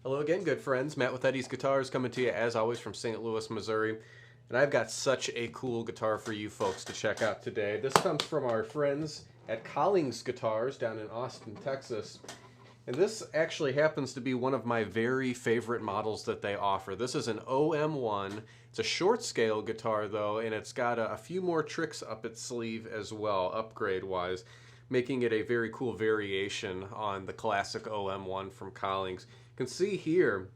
Hello again, good friends. Matt with Eddie's Guitars coming to you as always from St. Louis, Missouri. And I've got such a cool guitar for you folks to check out today. This comes from our friends at Collings Guitars down in Austin, Texas. And this actually happens to be one of my very favorite models that they offer. This is an OM1. It's a short scale guitar though, and it's got a few more tricks up its sleeve as well, upgrade wise, making it a very cool variation on the classic OM1 from Collings. You can see here,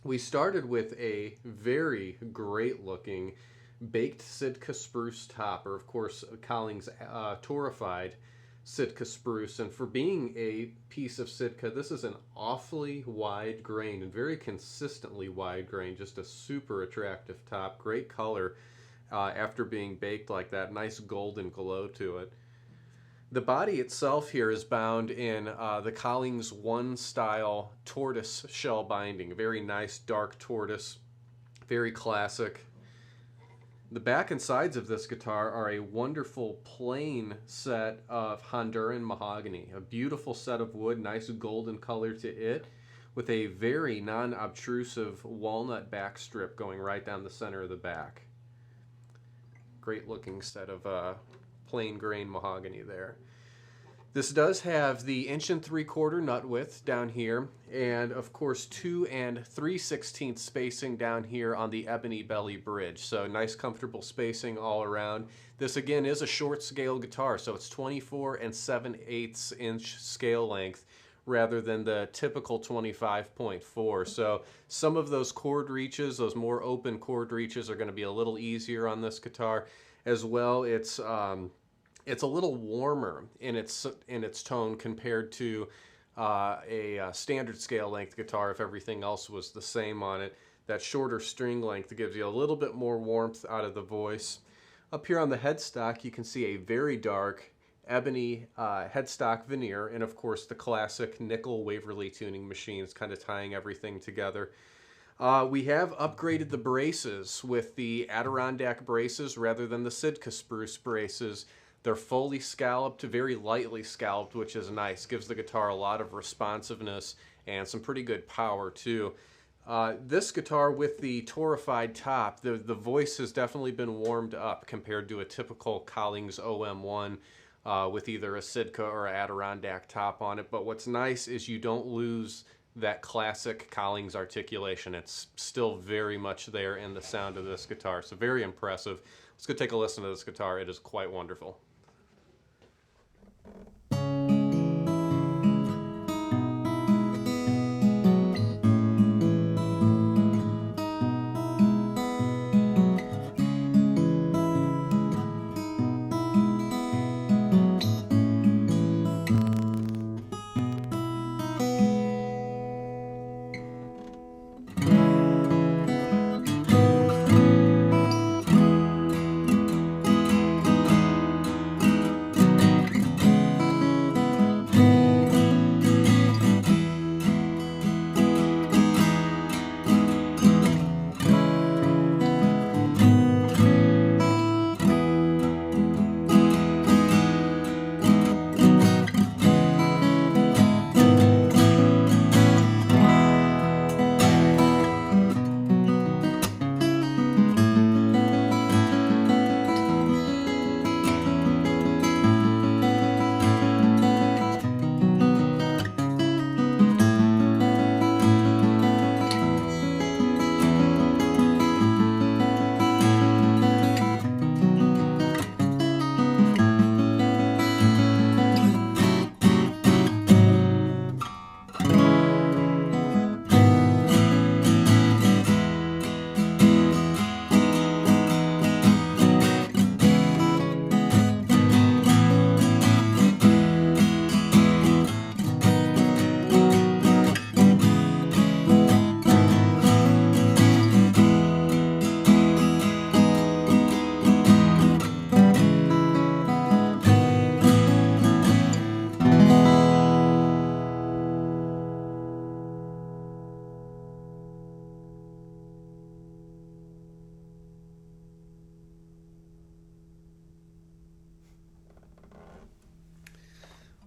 we started with a very great looking baked Sitka spruce top, or of course Collings torrified Sitka spruce. And for being a piece of Sitka, this is an awfully wide grain and very consistently wide grain, just a super attractive top, great color after being baked like that, nice golden glow to it. The body itself here is bound in the Collings 1 style tortoiseshell binding. Very nice dark tortoise, very classic. The back and sides of this guitar are a wonderful plain set of Honduran mahogany. A beautiful set of wood, nice golden color to it, with a very non-obtrusive walnut back strip going right down the center of the back. Great looking set of plain grain mahogany there. This does have the 1 3/4 nut width down here, and of course 2 3/16 spacing down here on the ebony belly bridge. So nice comfortable spacing all around. This again is a short scale guitar, so it's 24 7/8 inch scale length rather than the typical 25.4. So some of those chord reaches, those more open chord reaches, are going to be a little easier on this guitar. As well, it's a little warmer in its tone compared to a standard scale length guitar if everything else was the same on it. That shorter string length gives you a little bit more warmth out of the voice. Up here on the headstock, you can see a very dark ebony headstock veneer, and of course the classic nickel Waverly tuning machines kind of tying everything together. We have upgraded the braces with the Adirondack braces rather than the Sitka spruce braces. They're fully scalloped, very lightly scalloped, which is nice. Gives the guitar a lot of responsiveness and some pretty good power too. This guitar with the torrified top, the voice has definitely been warmed up compared to a typical Collings OM1 with either a Sitka or an Adirondack top on it. But what's nice is you don't lose that classic Collings articulation. It's still very much there in the sound of this guitar. So very impressive. Let's go take a listen to this guitar. It is quite wonderful.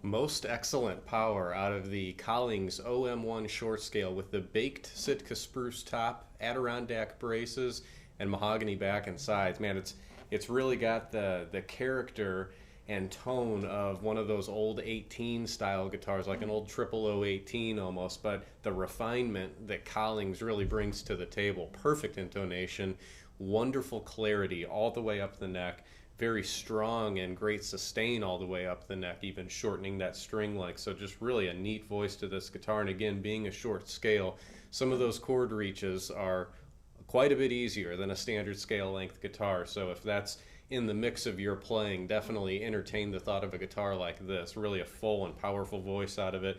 Most excellent power out of the Collings OM1 short scale with the baked Sitka spruce top, Adirondack braces, and mahogany back and sides. Man, it's really got the character and tone of one of those old 18 style guitars, like an old 00018 almost, but the refinement that Collings really brings to the table. Perfect intonation, wonderful clarity all the way up the neck, very strong and great sustain all the way up the neck, even shortening that string length. So just really a neat voice to this guitar. And again, being a short scale, some of those chord reaches are quite a bit easier than a standard scale length guitar. So if that's in the mix of your playing, definitely entertain the thought of a guitar like this. Really a full and powerful voice out of it.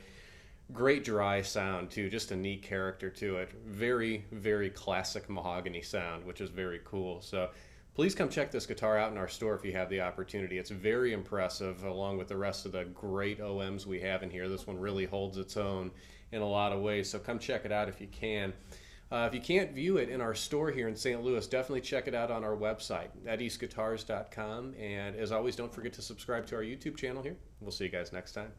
Great dry sound too, just a neat character to it. Very, very classic mahogany sound, which is very cool. So please come check this guitar out in our store if you have the opportunity. It's very impressive, along with the rest of the great OMs we have in here. This one really holds its own in a lot of ways, so come check it out if you can. If you can't view it in our store here in St. Louis, definitely check it out on our website, eddysguitars.com. And as always, don't forget to subscribe to our YouTube channel here. We'll see you guys next time.